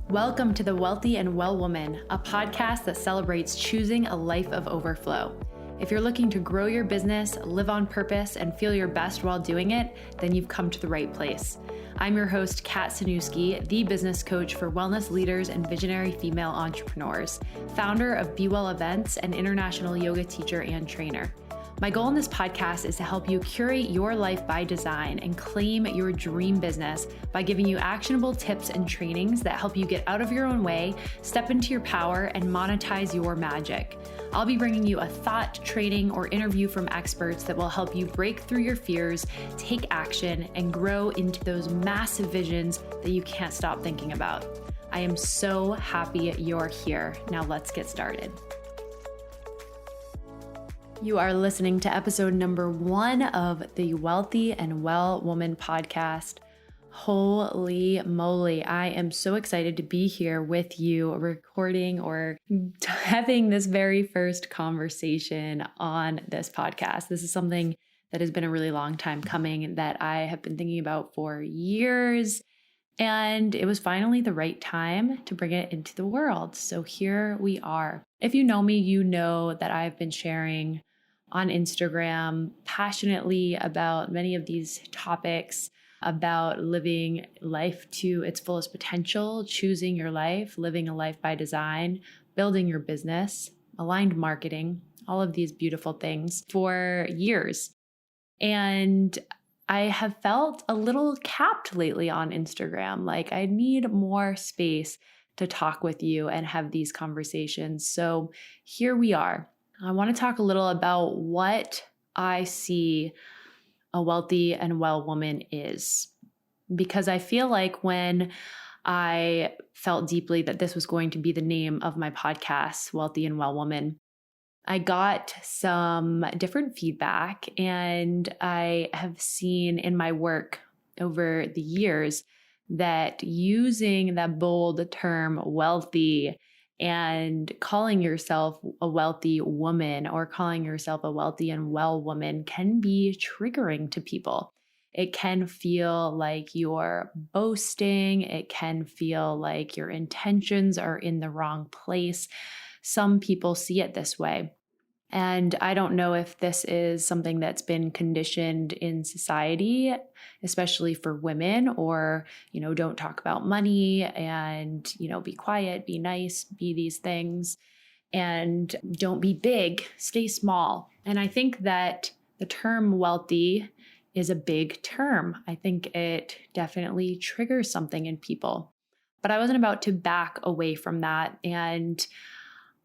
Welcome to The Wealthy and Well Woman, a podcast that celebrates choosing a life of overflow. If you're looking to grow your business, live on purpose, and feel your best while doing it, then you've come to the right place. I'm your host, Kat Sanuski, the business coach for wellness leaders and visionary female entrepreneurs, founder of Be Well Events, and international yoga teacher and trainer. My goal in this podcast is to help you curate your life by design and claim your dream business by giving you actionable tips and trainings that help you get out of your own way, step into your power, and monetize your magic. I'll be bringing you a thought, training, or interview from experts that will help you break through your fears, take action, and grow into those massive visions that you can't stop thinking about. I am so happy you're here. Now let's get started. You are listening to episode number 1 of the Wealthy and Well Woman podcast. Holy moly, I am so excited to be here with you recording or having this very first conversation on this podcast. This is something that has been a really long time coming that I have been thinking about for years, and it was finally the right time to bring it into the world. So here we are. If you know me, you know that I've been sharing on Instagram passionately about many of these topics, about living life to its fullest potential, choosing your life, living a life by design, building your business, aligned marketing, all of these beautiful things for years. And I have felt a little capped lately on Instagram. Like I need more space to talk with you and have these conversations. So here we are. I want to talk a little about what I see a wealthy and well woman is, because I feel like when I felt deeply that this was going to be the name of my podcast, Wealthy and Well Woman, I got some different feedback, and I have seen in my work over the years that using that bold term wealthy and calling yourself a wealthy woman or calling yourself a wealthy and well woman can be triggering to people. It can feel like you're boasting. It can feel like your intentions are in the wrong place. Some people see it this way. And I don't know if this is something that's been conditioned in society, especially for women, or, don't talk about money and, be quiet, be nice, be these things, and don't be big, stay small. And I think that the term wealthy is a big term. I think it definitely triggers something in people. But I wasn't about to back away from that. And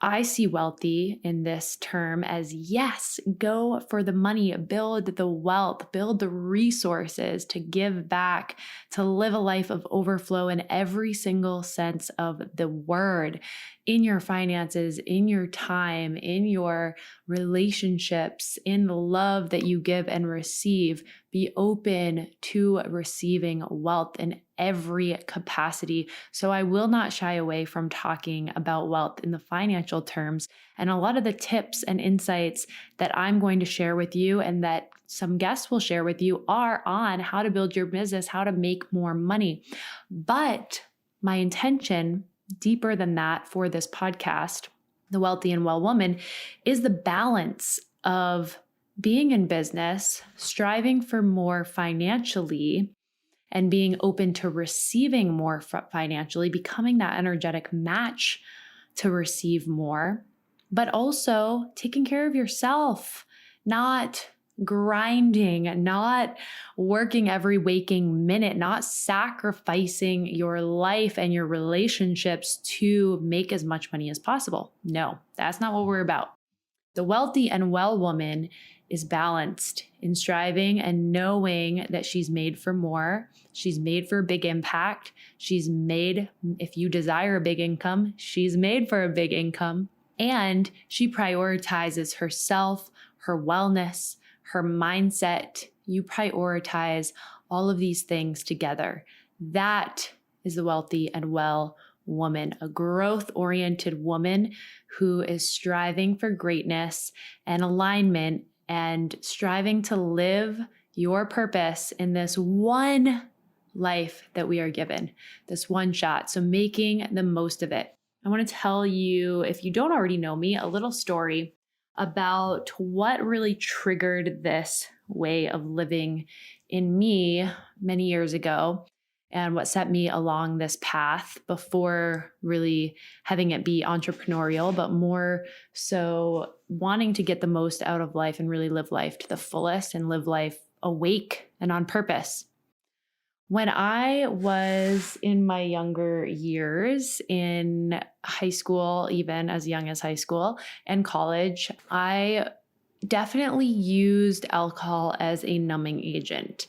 I see wealthy in this term as, yes, go for the money, build the wealth, build the resources to give back, to live a life of overflow in every single sense of the word, in your finances, in your time, in your relationships, in the love that you give and receive. Be open to receiving wealth in every capacity. So I will not shy away from talking about wealth in the financial terms. And a lot of the tips and insights that I'm going to share with you and that some guests will share with you are on how to build your business, how to make more money. But my intention, deeper than that for this podcast, The Wealthy and Well Woman, is the balance of being in business, striving for more financially, and being open to receiving more financially, becoming that energetic match to receive more, but also taking care of yourself, not grinding, not working every waking minute, not sacrificing your life and your relationships to make as much money as possible. No, that's not what we're about. The wealthy and well woman is balanced in striving and knowing that she's made for more. She's made for a big impact. She's made, if you desire a big income, she's made for a big income. And she prioritizes herself, her wellness, her mindset. You prioritize all of these things together. That is the wealthy and well woman, a growth-oriented woman who is striving for greatness and alignment and striving to live your purpose in this one life that we are given, this one shot. So making the most of it. I want to tell you, if you don't already know me, a little story about what really triggered this way of living in me many years ago and what set me along this path before really having it be entrepreneurial, but more so wanting to get the most out of life and really live life to the fullest and live life awake and on purpose. When I was in my younger years, in high school, even as young as high school and college, I definitely used alcohol as a numbing agent.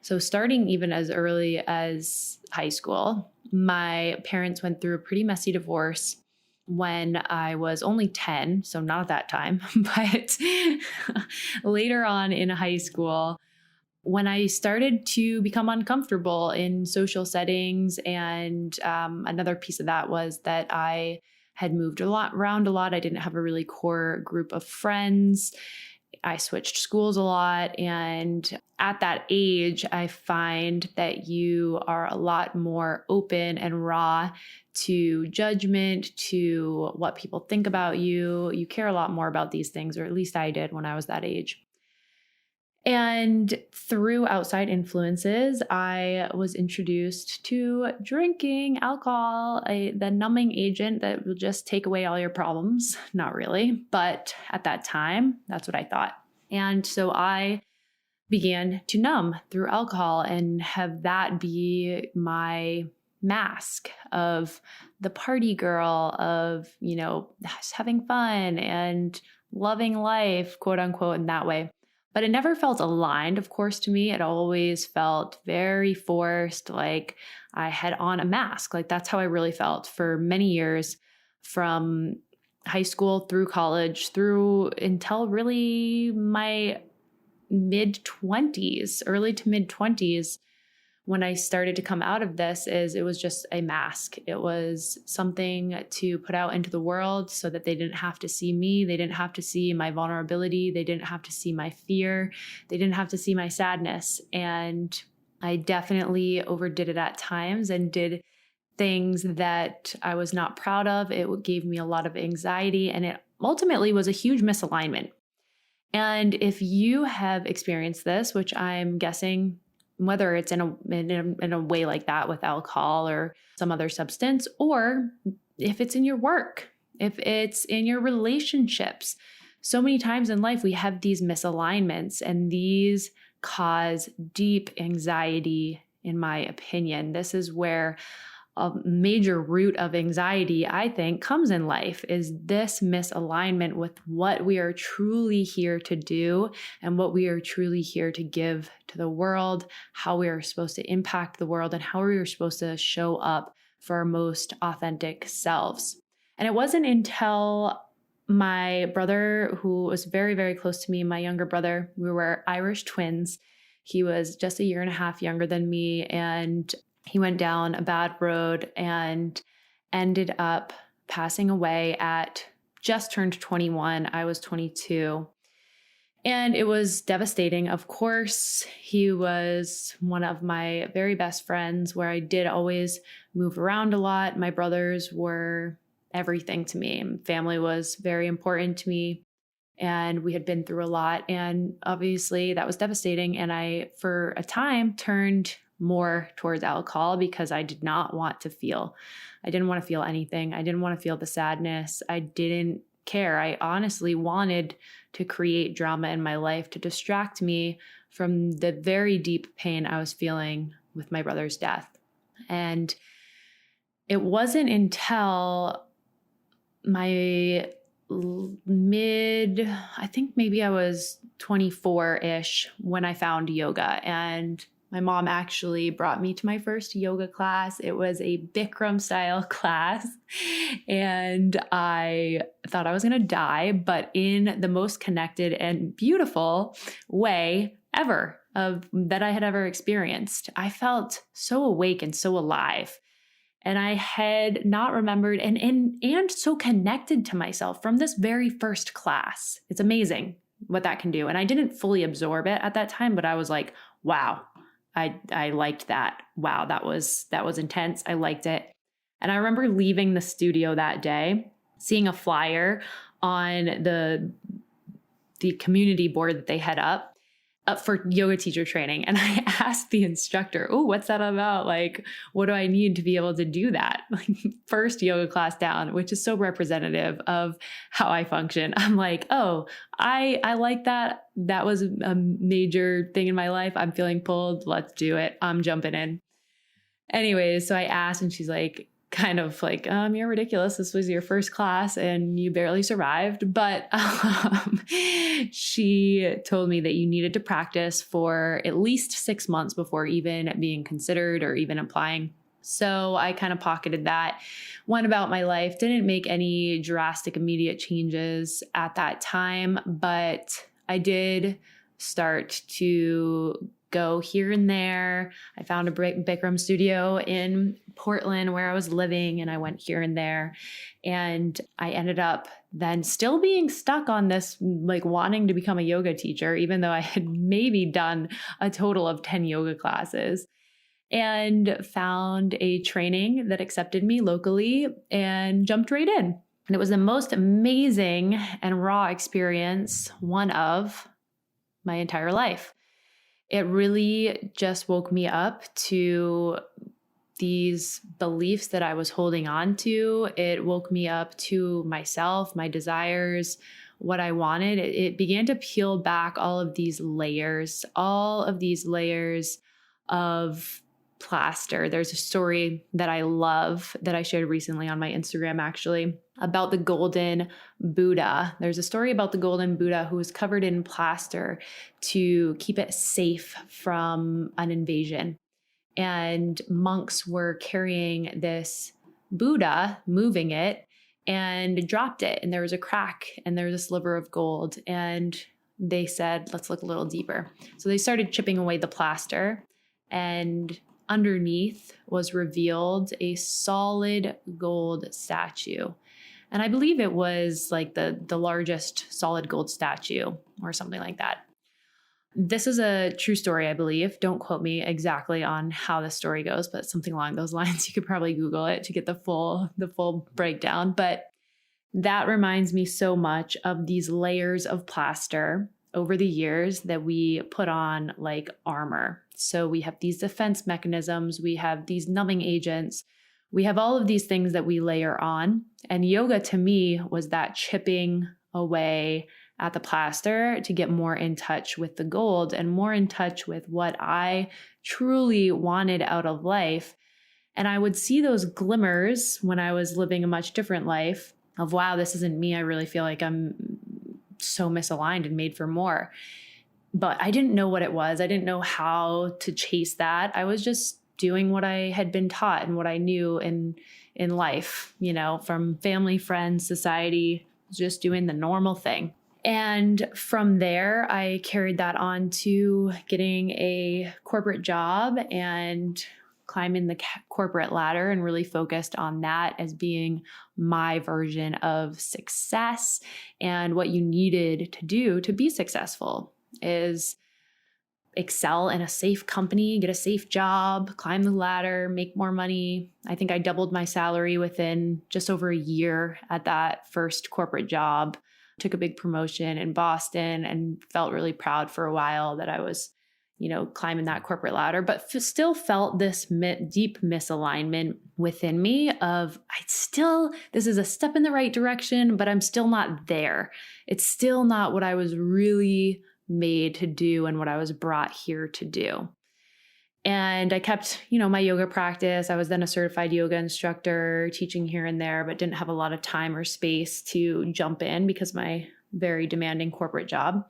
So starting even as early as high school, my parents went through a pretty messy divorce when I was only 10, so not at that time, but later on in high school, when I started to become uncomfortable in social settings. And another piece of that was that I had moved around a lot. I didn't have a really core group of friends. I switched schools a lot. And at that age, I find that you are a lot more open and raw to judgment, to what people think about you. You care a lot more about these things, or at least I did when I was that age. And through outside influences, I was introduced to drinking alcohol, the numbing agent that will just take away all your problems. Not really, but at that time, that's what I thought. And so I began to numb through alcohol and have that be my mask of the party girl, of, just having fun and loving life, quote unquote, in that way. But it never felt aligned, of course, to me. It always felt very forced, like I had on a mask. Like that's how I really felt for many years, from high school through college, through until really my mid-20s, early to mid-20s. When I started to come out of this, it was just a mask. It was something to put out into the world so that they didn't have to see me. They didn't have to see my vulnerability. They didn't have to see my fear. They didn't have to see my sadness. And I definitely overdid it at times and did things that I was not proud of. It gave me a lot of anxiety, and it ultimately was a huge misalignment. And if you have experienced this, which I'm guessing, whether it's in a way like that with alcohol or some other substance, or if it's in your work, if it's in your relationships. So many times in life, we have these misalignments, and these cause deep anxiety, in my opinion. This is where a major root of anxiety, I think, comes in life, is this misalignment with what we are truly here to do and what we are truly here to give to the world, how we are supposed to impact the world, and how we are supposed to show up for our most authentic selves. And it wasn't until my brother, who was very, very close to me, my younger brother, we were Irish twins. He was just a year and a half younger than me, and he went down a bad road and ended up passing away at just turned 21. I was 22. And it was devastating. Of course, he was one of my very best friends, where I did always move around a lot. My brothers were everything to me. Family was very important to me, and we had been through a lot. And obviously that was devastating. And I, for a time, turned more towards alcohol because I did not want to feel. I didn't want to feel anything. I didn't want to feel the sadness. I didn't care. I honestly wanted to create drama in my life to distract me from the very deep pain I was feeling with my brother's death. And it wasn't until my I think maybe I was 24-ish when I found yoga. And my mom actually brought me to my first yoga class. It was a Bikram style class, and I thought I was going to die, but in the most connected and beautiful way ever that I had ever experienced. I felt so awake and so alive. And I had not remembered and so connected to myself from this very first class. It's amazing what that can do. And I didn't fully absorb it at that time, but I was like, wow, I liked that. Wow, that was intense. I liked it. And I remember leaving the studio that day, seeing a flyer on the community board that they had up for yoga teacher training. And I asked the instructor, "Oh, what's that about? Like, what do I need to be able to do that?" Like, first yoga class down, which is so representative of how I function. I'm like, "Oh, I like that. That was a major thing in my life. I'm feeling pulled. Let's do it. I'm jumping in." Anyways, so I asked, and she's like, kind of like, "You're ridiculous. This was your first class and you barely survived." But she told me that you needed to practice for at least 6 months before even being considered or even applying. So I kind of pocketed that, went about my life, didn't make any drastic immediate changes at that time, but I did start to go here and there. I found a Bikram studio in Portland where I was living, and I went here and there. And I ended up then still being stuck on this, like wanting to become a yoga teacher, even though I had maybe done a total of 10 yoga classes, and found a training that accepted me locally and jumped right in. And it was the most amazing and raw experience, one of my entire life. It really just woke me up to these beliefs that I was holding on to. It woke me up to myself, my desires, what I wanted. It began to peel back all of these layers of plaster. There's a story that I love that I shared recently on my Instagram, actually, about the golden Buddha. There's a story about the golden Buddha who was covered in plaster to keep it safe from an invasion. And monks were carrying this Buddha, moving it, and dropped it. And there was a crack and there was a sliver of gold. And they said, "Let's look a little deeper." So they started chipping away the plaster, and underneath was revealed a solid gold statue. And I believe it was like the largest solid gold statue or something like that. This is a true story, I believe. Don't quote me exactly on how the story goes, but something along those lines. You could probably Google it to get the full breakdown. But that reminds me so much of these layers of plaster over the years that we put on like armor. So we have these defense mechanisms, we have these numbing agents, we have all of these things that we layer on. And yoga to me was that chipping away at the plaster to get more in touch with the gold and more in touch with what I truly wanted out of life. And I would see those glimmers when I was living a much different life of, wow, this isn't me. I really feel like I'm so misaligned and made for more. But I didn't know what it was. I didn't know how to chase that. I was just doing what I had been taught and what I knew in life, from family, friends, society, just doing the normal thing. And from there, I carried that on to getting a corporate job and climbing the corporate ladder, and really focused on that as being my version of success. And what you needed to do to be successful is excel in a safe company, get a safe job, climb the ladder, make more money. I think I doubled my salary within just over a year at that first corporate job. Took a big promotion in Boston and felt really proud for a while that I was, climbing that corporate ladder, but still felt this deep misalignment within me of, this is a step in the right direction, but I'm still not there. It's still not what I was really made to do and what I was brought here to do. And I kept, my yoga practice. I was then a certified yoga instructor, teaching here and there, but didn't have a lot of time or space to jump in because of my very demanding corporate job,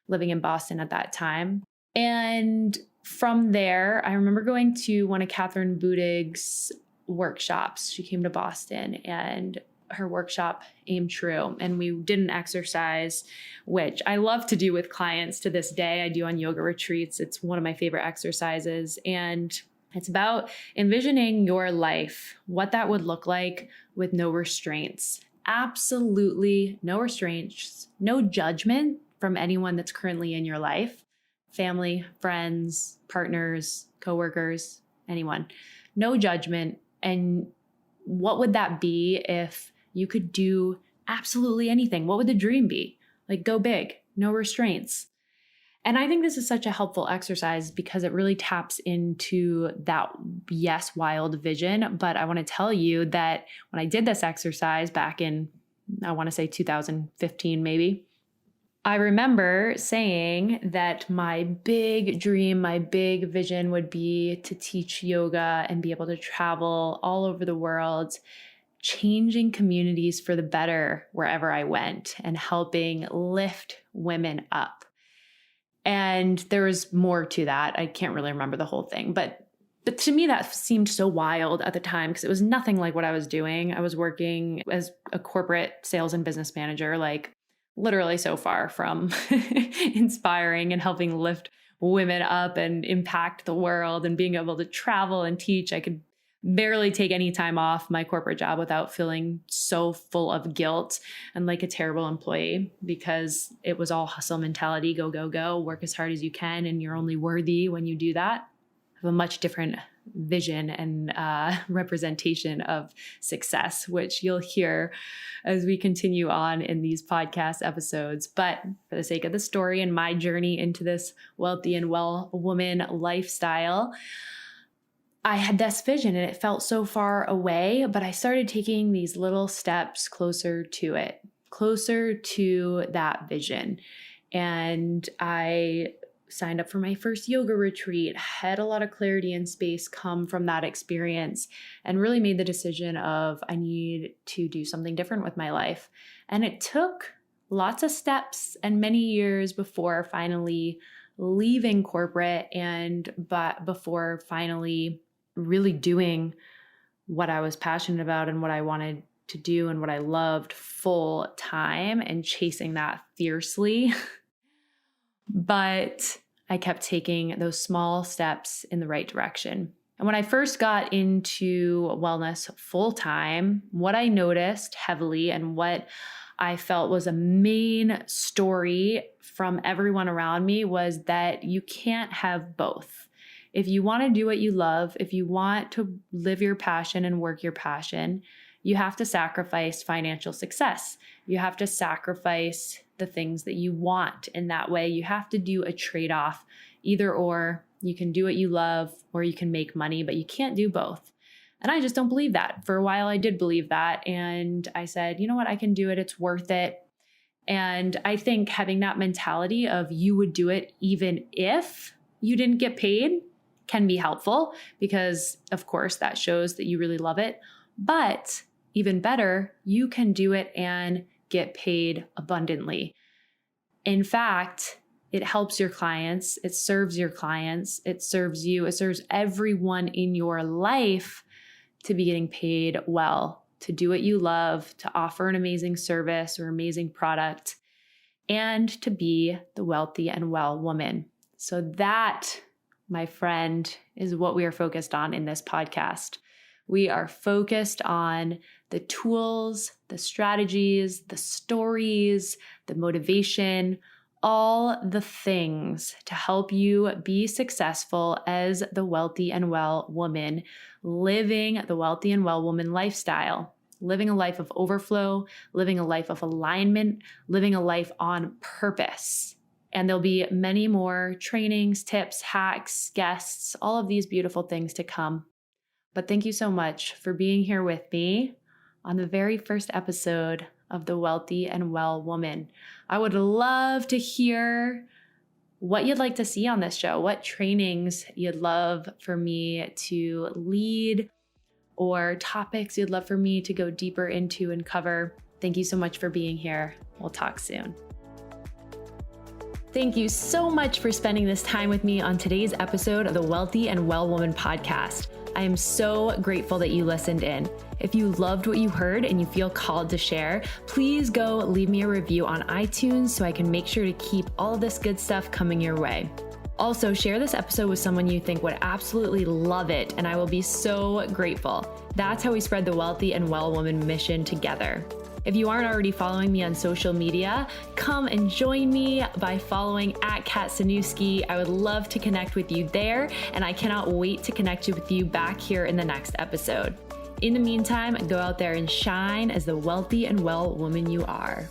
living in Boston at that time. And from there, I remember going to one of Catherine Budig's workshops. She came to Boston, and her workshop aimed true. And we did an exercise, which I love to do with clients to this day. I do on yoga retreats. It's one of my favorite exercises. And it's about envisioning your life, what that would look like with no restraints. Absolutely no restraints, no judgment from anyone that's currently in your life. family, friends, partners, coworkers, anyone. No judgment. And what would that be if you could do absolutely anything? What would the dream be? Like, go big, no restraints. And I think this is such a helpful exercise because it really taps into that, yes, wild vision. But I want to tell you that when I did this exercise back in, I want to say 2015, maybe, I remember saying that my big dream, my big vision would be to teach yoga and be able to travel all over the world, changing communities for the better wherever I went and helping lift women up. And there was more to that. I can't really remember the whole thing, but to me, that seemed so wild at the time because it was nothing like what I was doing. I was working as a corporate sales and business manager, like literally so far from inspiring and helping lift women up and impact the world and being able to travel and teach. I could barely take any time off my corporate job without feeling so full of guilt and like a terrible employee because it was all hustle mentality, go, go, go, work as hard as you can, and you're only worthy when you do that. I have a much different vision and representation of success, which you'll hear as we continue on in these podcast episodes. But for the sake of the story and my journey into this wealthy and well woman lifestyle, I had this vision and it felt so far away, but I started taking these little steps closer to it, closer to that vision. And I signed up for my first yoga retreat, had a lot of clarity and space come from that experience, and really made the decision of I need to do something different with my life. And it took lots of steps and many years before finally leaving corporate but before finally really doing what I was passionate about and what I wanted to do and what I loved full time and chasing that fiercely. But I kept taking those small steps in the right direction. And when I first got into wellness full time, what I noticed heavily and what I felt was a main story from everyone around me was that you can't have both. If you want to do what you love, if you want to live your passion and work your passion, you have to sacrifice financial success. You have to sacrifice the things that you want. In that way, you have to do a trade-off. Either or, you can do what you love or you can make money, but you can't do both. And I just don't believe that. For a while, I did believe that. And I said, you know what? I can do it. It's worth it. And I think having that mentality of you would do it even if you didn't get paid can be helpful because, of course, that shows that you really love it. But even better, you can do it and get paid abundantly. In fact, it helps your clients. It serves your clients. It serves you. It serves everyone in your life to be getting paid well, to do what you love, to offer an amazing service or amazing product, and to be the wealthy and well woman. So that, my friend, is what we are focused on in this podcast. We are focused on the tools, the strategies, the stories, the motivation, all the things to help you be successful as the wealthy and well woman, living the wealthy and well woman lifestyle, living a life of overflow, living a life of alignment, living a life on purpose. And there'll be many more trainings, tips, hacks, guests, all of these beautiful things to come. But thank you so much for being here with me on the very first episode of The Wealthy and Well Woman. I would love to hear what you'd like to see on this show, what trainings you'd love for me to lead, or topics you'd love for me to go deeper into and cover. Thank you so much for being here. We'll talk soon. Thank you so much for spending this time with me on today's episode of the Wealthy and Well Woman podcast. I am so grateful that you listened in. If you loved what you heard and you feel called to share, please go leave me a review on iTunes so I can make sure to keep all this good stuff coming your way. Also, share this episode with someone you think would absolutely love it, and I will be so grateful. That's how we spread the Wealthy and Well Woman mission together. If you aren't already following me on social media, come and join me by following @KatSanewski. I would love to connect with you there, and I cannot wait to connect with you back here in the next episode. In the meantime, go out there and shine as the wealthy and well woman you are.